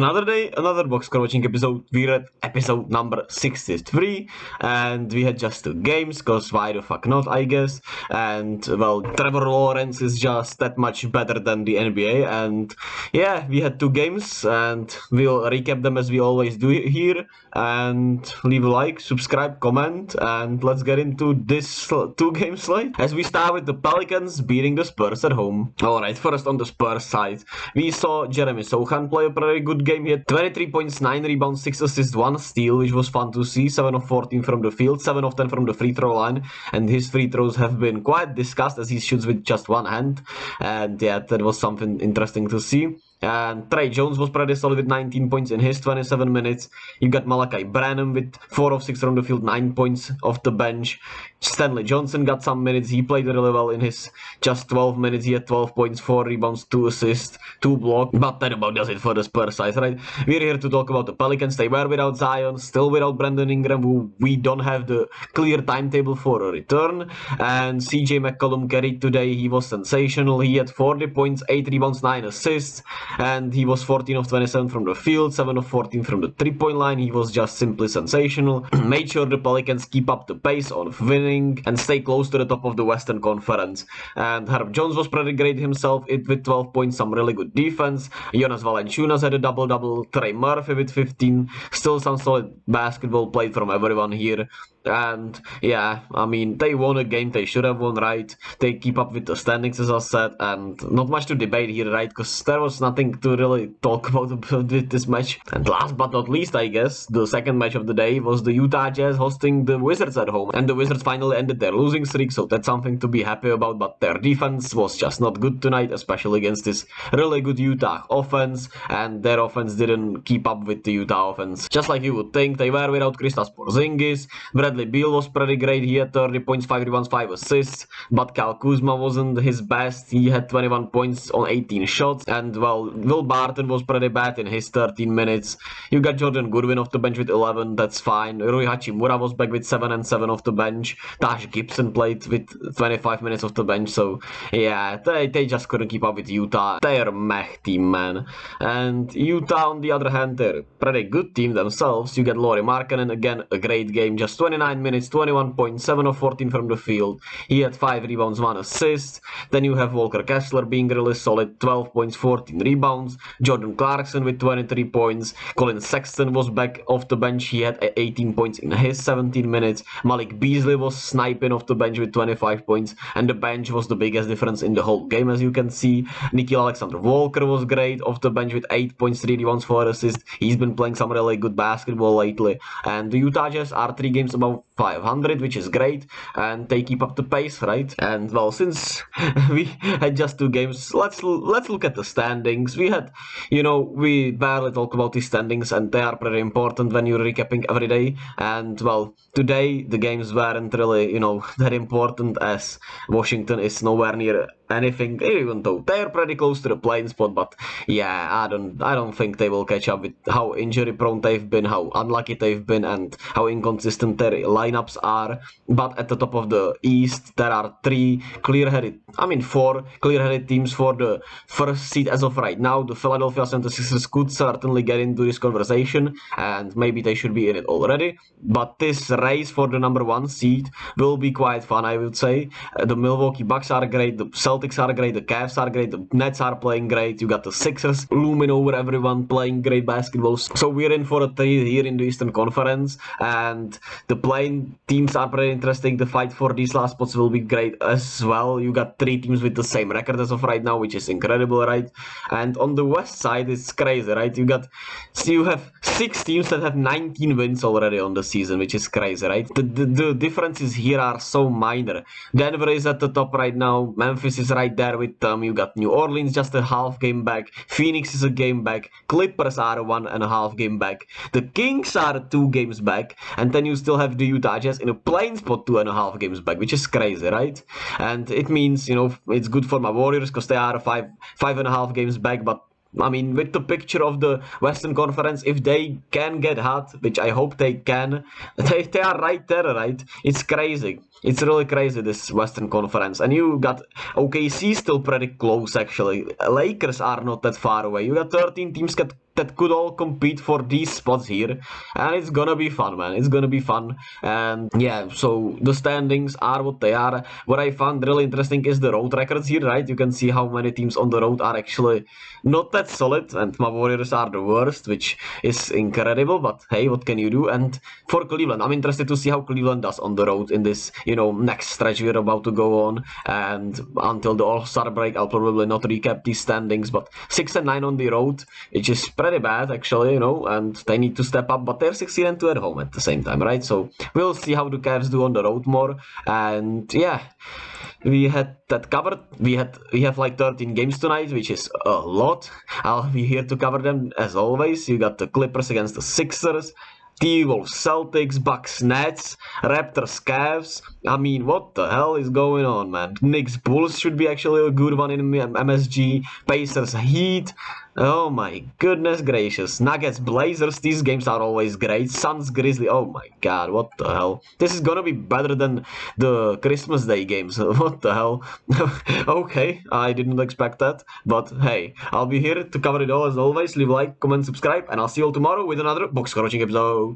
Another day, another box score watching episode. We're at episode number 63, and we had just 2 games, because why the fuck not, I guess. And, well, Trevor Lawrence is just that much better than the NBA, and yeah, we had 2 games, and we'll recap them as we always do here. And leave a like, subscribe, comment, and let's get into this 2-game slate. As we start with the Pelicans beating the Spurs at home. Alright, first on the Spurs side, we saw Jeremy Sochan play a pretty good game. He had 23 points, 9 rebounds, 6 assists, 1 steal, which was fun to see. 7 of 14 from the field, 7 of 10 from the free throw line, and his free throws have been quite discussed as he shoots with just one hand. And yeah, that was something interesting to see. And Trey Jones was pretty solid with 19 points in his 27 minutes. You got Malachi Branham with 4 of 6 from the field, 9 points off the bench. Stanley Johnson got some minutes. He played really well in his just 12 minutes. He had 12 points, 4 rebounds, 2 assists, 2 blocks. But that about does it for the Spurs side, right? We're here to talk about the Pelicans. They were without Zion, still without Brandon Ingram, who we don't have the clear timetable for a return. And CJ McCollum carried today. He was sensational. He had 40 points, 8 rebounds, 9 assists. And he was 14 of 27 from the field, 7 of 14 from the 3-point line. He was just simply sensational. Made sure the Pelicans keep up the pace on winning and stay close to the top of the Western Conference. And Herb Jones was pretty great himself with 12 points, some really good defense. Jonas Valanciunas had a double-double. Trey Murphy with 15. Still some solid basketball played from everyone here. And yeah, I mean, they won a game they should have won, right? They keep up with the standings, as I said, and not much to debate here, right? Because there was nothing to really talk about with this match. And last but not least, I guess, the second match of the day was the Utah Jazz hosting the Wizards at home. And the Wizards finally ended their losing streak, so that's something to be happy about. But their defense was just not good tonight, especially against this really good Utah offense. And their offense didn't keep up with the Utah offense. Just like you would think, they were without Kristaps Porzingis. Bradley Beal was pretty great. He had 30 points, 5 rebounds, 5 assists. But Kyle Kuzma wasn't his best. He had 21 points on 18 shots. And, well, Will Barton was pretty bad in his 13 minutes. You got Jordan Goodwin off the bench with 11. That's fine. Rui Hachimura was back with 7 and 7 off the bench. Taj Gibson played with 25 minutes off the bench. So, yeah, they just couldn't keep up with Utah. They're a meh team, man. And Utah, on the other hand, they're a pretty good team themselves. You get Lauri Markkanen, again, a great game. Just 29 minutes, 21 points, 7 of 14 from the field. He had 5 rebounds, 1 assist. Then you have Walker Kessler being really solid, 12 points, 14 rebounds. Jordan Clarkson with 23 points. Colin Sexton was back off the bench. He had 18 points in his 17 minutes. Malik Beasley was sniping off the bench with 25 points. And the bench was the biggest difference in the whole game, as you can see. Nickeil Alexander-Walker was great off the bench with 8 points, 3 rebounds, 4 assists. He's been playing some really good basketball lately. And the Utah Jazz are 3 games above 500, which is great, and they keep up the pace, right? And well, since we had just 2 games, let's look at the standings. We had, we barely talk about the standings, and they are pretty important when you're recapping every day. And well, today the games weren't really, that important, as Washington is nowhere near anything, even though they're pretty close to the playing spot. But yeah, I don't think they will catch up with how injury prone they've been, how unlucky they've been, and how inconsistent their lineups are. But at the top of the East, there are 4 clear-headed teams for the first seed as of right now. The Philadelphia 76ers could certainly get into this conversation, and maybe they should be in it already. But this race for the number 1 seed will be quite fun, I would say. The Milwaukee Bucks are great, the Celtics are great, the Cavs are great, the Nets are playing great. You got the Sixers looming over everyone, playing great basketball. So we're in for a treat here in the Eastern Conference, and the playing teams are pretty interesting. The fight for these last spots will be great as well. You got 3 teams with the same record as of right now, which is incredible, right? And on the West side, it's crazy, right? You have 6 teams that have 19 wins already on the season, which is crazy, right? The differences here are so minor. Denver is at the top right now. Memphis is right there with them. You got New Orleans just a half game back. Phoenix is a game back. Clippers are 1.5 game back. The Kings are 2 games back. And then you still have the Utah Jazz in a playing spot 2.5 games back, which is crazy, right? And it means, it's good for my Warriors because they are 5.5 games back. But I mean, with the picture of the Western Conference, if they can get hot, which I hope they can, they are right there, right? It's crazy. It's really crazy, this Western Conference. And you got OKC still pretty close, actually. Lakers are not that far away. You got 13 teams that could all compete for these spots here, and it's gonna be fun, man. It's gonna be fun. And yeah, so the standings are what they are. What I found really interesting is the road records here, right? You can see how many teams on the road are actually not that solid, and my Warriors are the worst, which is incredible, but hey, what can you do? And for Cleveland, I'm interested to see how Cleveland does on the road in this, next stretch we're about to go on, and until the All-Star break, I'll probably not recap these standings, but 6-9 on the road, which is pretty bad, actually, and they need to step up, but they're 16-2 at home at the same time, right? So we'll see how the Cavs do on the road more, and yeah, we had that covered. We have like 13 games tonight, which is a lot. I'll be here to cover them as always. You got the Clippers against the Sixers, T-Wolves, Celtics, Bucks, Nets, Raptors, Cavs. I mean, what the hell is going on, man? Knicks, Bulls should be actually a good one in MSG. Pacers, Heat. Oh my goodness gracious. Nuggets, Blazers, these games are always great. Suns, Grizzly, oh my god, what the hell. This is gonna be better than the Christmas Day games. What the hell? Okay, I didn't expect that. But hey, I'll be here to cover it all as always. Leave a like, comment, subscribe, and I'll see you all tomorrow with another box watching episode.